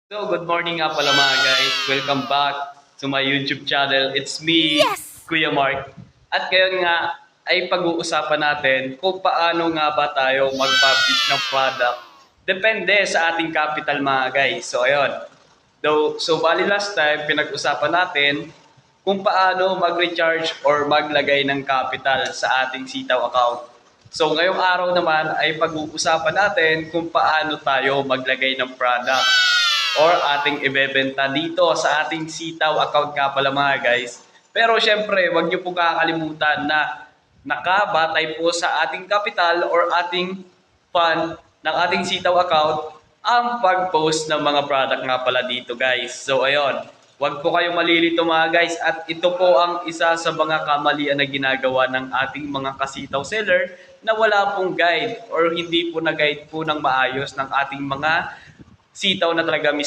So, good morning nga pala mga guys. Welcome back to my YouTube channel. It's me, Yes! Kuya Mark. At ngayon nga ay pag-uusapan natin kung paano nga ba tayo mag-publish ng product. Depende sa ating capital mga guys. So, ayun. Bali last time, pinag-usapan natin kung paano mag-recharge or maglagay ng capital sa ating sitaw account. So, ngayong araw naman ay pag-uusapan natin kung paano tayo maglagay ng product or ating ibebenta dito sa ating sitaw account nga pala mga guys. Pero syempre, wag niyo po kakalimutan na nakabatay po sa ating capital or ating fund ng ating sitaw account ang pag-post ng mga product nga pala dito guys. So ayun, wag po kayong malilito mga guys at ito po ang isa sa mga kamalian na ginagawa ng ating mga kasitaw seller na wala pong guide or hindi po na-guide po ng maayos ng ating mga sitaw na talaga mismo